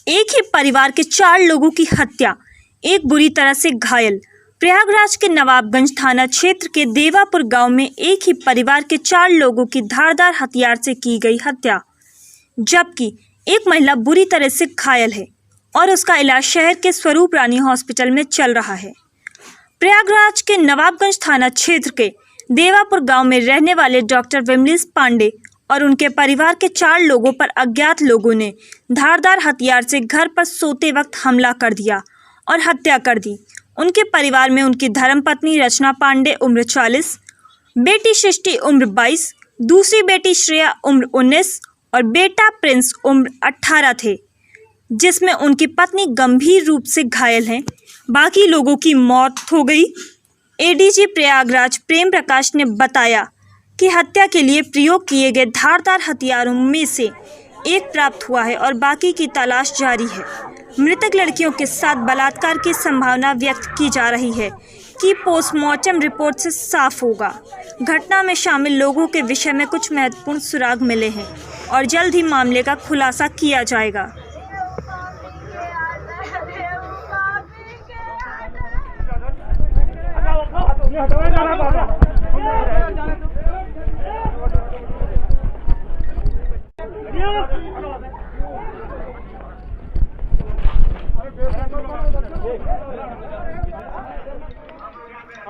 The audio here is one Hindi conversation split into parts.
एक ही परिवार के 4 लोगों की हत्या, एक बुरी तरह से घायल। प्रयागराज के नवाबगंज थाना क्षेत्र के देवापुर गांव में एक ही परिवार के 4 लोगों की धारदार हथियार से की गई हत्या, जबकि एक महिला बुरी तरह से घायल है और उसका इलाज शहर के स्वरूप रानी हॉस्पिटल में चल रहा है। प्रयागराज के नवाबगंज थाना क्षेत्र के देवापुर गांव में रहने वाले डॉक्टर विमलेश पांडे और उनके परिवार के 4 लोगों पर अज्ञात लोगों ने धारदार हथियार से घर पर सोते वक्त हमला कर दिया और हत्या कर दी। उनके परिवार में उनकी धर्मपत्नी रचना पांडे उम्र 40, बेटी सृष्टि उम्र 22, दूसरी बेटी श्रेया उम्र 19 और बेटा प्रिंस उम्र 18 थे, जिसमें उनकी पत्नी गंभीर रूप से घायल हैं। बाकी लोगों की मौत हो गई। एडीजी प्रयागराज प्रेम प्रकाश ने बताया कि हत्या के लिए प्रयोग किए गए धारदार हथियारों में से एक प्राप्त हुआ है और बाकी की तलाश जारी है। मृतक लड़कियों के साथ बलात्कार की संभावना व्यक्त की जा रही है कि पोस्टमार्टम रिपोर्ट से साफ होगा। घटना में शामिल लोगों के विषय में कुछ महत्वपूर्ण सुराग मिले हैं और जल्द ही मामले का खुलासा किया जाएगा।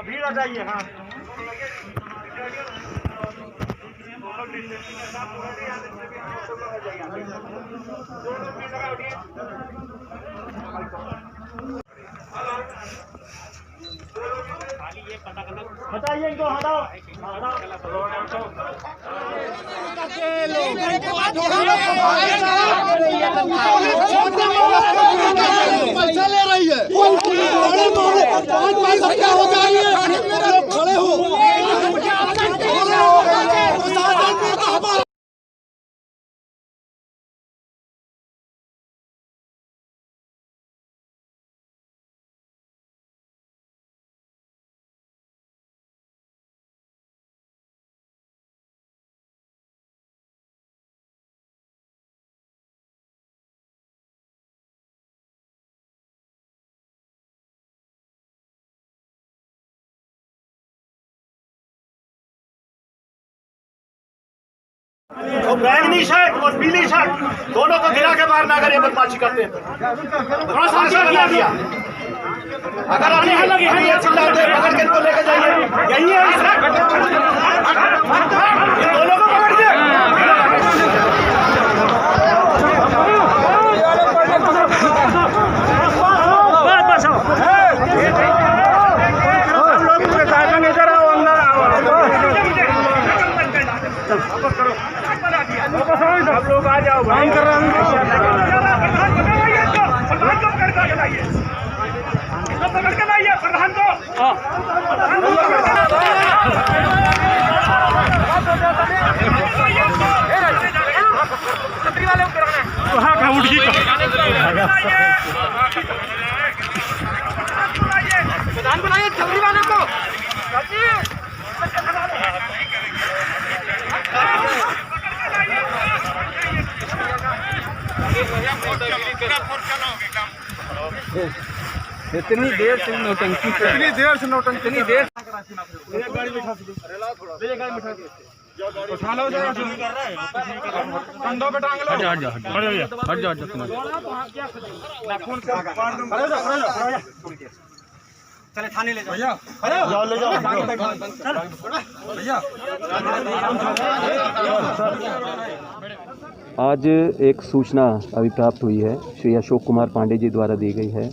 भीड़ आ जाइए। हाँ हटाइए इनको, हटाओ पैसा ले रही है, हो जाइए, खड़े हो। तो बैंगनी शर्ट और पीली शर्ट दोनों को गिरा के मारना अगर ये बदमाशी करते हैं तो थोड़ा सा बना दिया। अगर आने की लगी है ये चिल्लाते हैं, पकड़ के इनको लेके जाइए। यही है दोनों को पकड़ के आप लोग आ जाओ भाई। कर रहे हैं पकड़ के लाइए प्रधान को। छतरी वाले उठ गई प्रधान को लाइए छतरी वाले को। इतनी देर से नौटंकी, इतनी देर से नौटंकी, इतनी देर गाड़ी बिठा उठा लो कंधों पे टांग लो। हट जा चले थाने ले जाओ भैया, ले जाओ भैया। आज एक सूचना अभी प्राप्त हुई है, श्री अशोक कुमार पांडे जी द्वारा दी गई है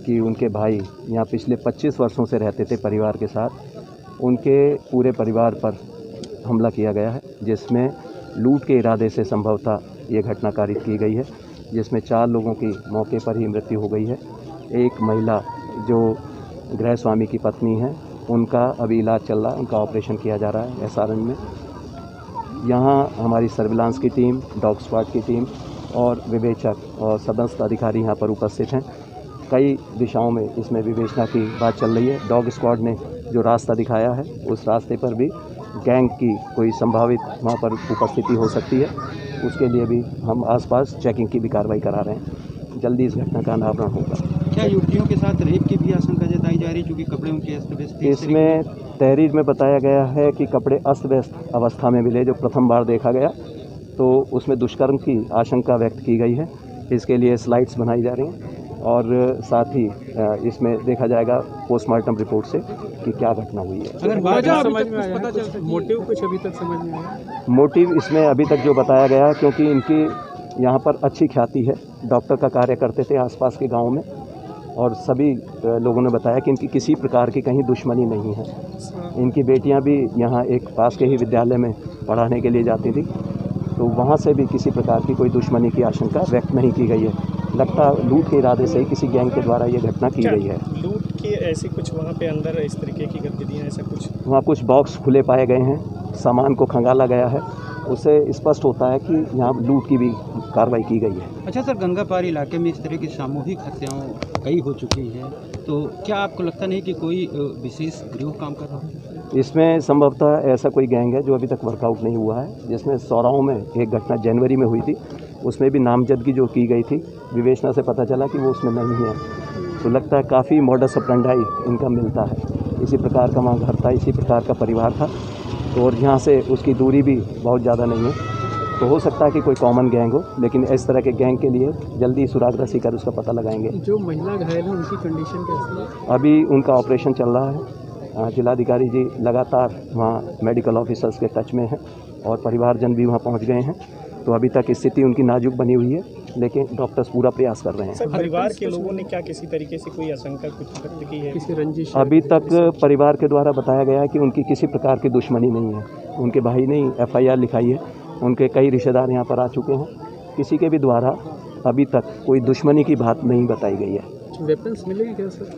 कि उनके भाई यहाँ पिछले 25 वर्षों से रहते थे परिवार के साथ। उनके पूरे परिवार पर हमला किया गया है, जिसमें लूट के इरादे से संभवतः ये घटना कारित की गई है, जिसमें 4 लोगों की मौके पर ही मृत्यु हो गई है। एक महिला जो गृह स्वामी की पत्नी है, उनका अभी इलाज चल रहा है, उनका ऑपरेशन किया जा रहा है SRN में। यहाँ हमारी सर्विलांस की टीम, डॉग स्क्वाड की टीम और विवेचक और सदस्य अधिकारी यहाँ पर उपस्थित हैं। कई दिशाओं में इसमें विवेचना की बात चल रही है। डॉग स्क्वाड ने जो रास्ता दिखाया है, उस रास्ते पर भी गैंग की कोई संभावित वहाँ पर उपस्थिति हो सकती है, उसके लिए भी हम आसपास चेकिंग की भी कार्रवाई करा रहे हैं। जल्दी इस घटना का अनावरण होगा। क्या युवतियों के साथ रेप की भी आशंका जताई जा रही, क्योंकि कपड़े उनके अस्त व्यस्त थे? इसमें तहरीर में बताया गया है कि कपड़े अस्त व्यस्त अवस्था में मिले, जो प्रथम बार देखा गया, तो उसमें दुष्कर्म की आशंका व्यक्त की गई है। इसके लिए स्लाइड्स बनाई जा रही हैं और साथ ही इसमें देखा जाएगा पोस्टमार्टम रिपोर्ट से कि क्या घटना हुई है। अगर वजह समझ में आया पता चल मोटिव कुछ अभी तक समझ में आया? मोटिव इसमें अभी तक जो बताया गया, क्योंकि इनकी यहाँ पर अच्छी ख्याति है, डॉक्टर का कार्य करते थे आसपास के गांव में, और सभी लोगों ने बताया कि इनकी किसी प्रकार की कहीं दुश्मनी नहीं है। इनकी बेटियां भी यहाँ एक पास के ही विद्यालय में पढ़ाने के लिए जाती थी, तो वहाँ से भी किसी प्रकार की कोई दुश्मनी की आशंका व्यक्त नहीं की गई है। लगता लूट के इरादे से ही किसी गैंग के द्वारा ये घटना की गई है। लूट की ऐसी कुछ वहाँ पे अंदर इस तरीके की गतिविधियाँ, ऐसा कुछ? वहाँ कुछ बॉक्स खुले पाए गए हैं, सामान को खंगाला गया है, उससे स्पष्ट होता है कि यहाँ लूट की भी कार्रवाई की गई है। अच्छा सर, गंगापार इलाके में इस तरह की सामूहिक हत्याएं कई हो चुकी हैं, तो क्या आपको लगता नहीं कि कोई विशेष गिरोह काम कर रहा है? इसमें संभवतः ऐसा कोई गैंग है जो अभी तक वर्कआउट नहीं हुआ है। जिसमें सौराहों में एक घटना जनवरी में हुई थी, उसमें भी नामजदगी जो की गई थी, विवेचना से पता चला कि वो उसमें नहीं है। तो लगता है काफ़ी मॉडस ऑपरेंडाई इनका मिलता है। इसी प्रकार का वहाँ घर था, इसी प्रकार का परिवार था, तो और यहाँ से उसकी दूरी भी बहुत ज़्यादा नहीं है। तो हो सकता है कि कोई कॉमन गैंग हो, लेकिन इस तरह के गैंग के लिए जल्दी सुराग रसी कर उसका पता लगाएंगे। जो महिला घायल है उनकी कंडीशन कैसी है? अभी उनका ऑपरेशन चल रहा है। जिलाधिकारी जी लगातार वहाँ मेडिकल ऑफिसर्स के टच में हैं और परिवारजन भी वहाँ पहुँच गए हैं। तो अभी तक स्थिति उनकी नाजुक बनी हुई है, लेकिन डॉक्टर्स पूरा प्रयास कर रहे हैं। सर, परिवार के लोगों ने क्या किसी तरीके से कोई आशंका कुछ व्यक्त की है? किसी रंजिश? अभी तक परिवार के द्वारा बताया गया है कि उनकी किसी प्रकार की दुश्मनी नहीं है। उनके भाई ने FIR लिखाई है, उनके कई रिश्तेदार यहाँ पर आ चुके हैं। किसी के भी द्वारा अभी तक कोई दुश्मनी की बात नहीं बताई गई है। वेपन्स मिलेगी क्या सर?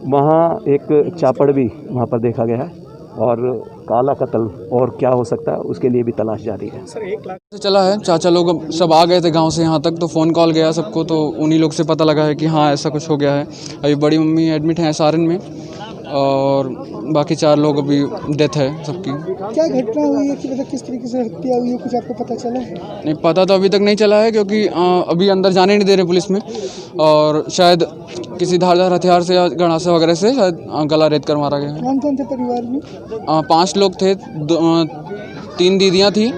वहाँ एक चापड़ भी वहाँ पर देखा गया है, और काला कत्ल और क्या हो सकता है उसके लिए भी तलाश जारी है। सर, 1 लाख चला है। चाचा लोग सब आ गए थे गांव से यहाँ तक, तो फ़ोन कॉल गया सबको, तो उन्हीं लोग से पता लगा है कि हाँ ऐसा कुछ हो गया है। अभी बड़ी मम्मी एडमिट हैं सारन में, और बाकी 4 लोग अभी डेथ है सबकी। क्या घटना हुई है कि मतलब किस तरीके से हत्या हुई है, कुछ आपको पता चला है? नहीं पता तो अभी तक नहीं चला है, क्योंकि अभी अंदर जाने नहीं दे रहे पुलिस में, और शायद किसी धारदार हथियार से या गणासा वगैरह से शायद गला रेत कर मारा गया है। कौन कौन थे परिवार में? 5 लोग थे, 3 दीदियाँ थी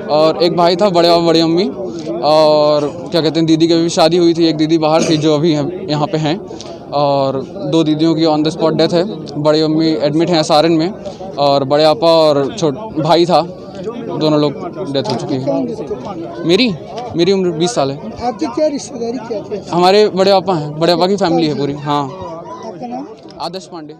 और एक भाई था, बड़े और बड़ी अम्मी, और क्या कहते हैं दीदी की अभी शादी हुई थी। एक दीदी बाहर थी जो अभी यहाँ पे हैं, और 2 दीदियों की ऑन द स्पॉट डेथ है। बड़ी अम्मी एडमिट हैं सारन में, और बड़े आपा और भाई था, दोनों लोग डेथ हो चुकी है। मेरी उम्र 20 साल है। आपकी क्या रिश्तेदारी क्या थी? हमारे बड़े आपा हैं, बड़े आपा की फैमिली है पूरी। हाँ। आपका नाम? आदर्श पांडे।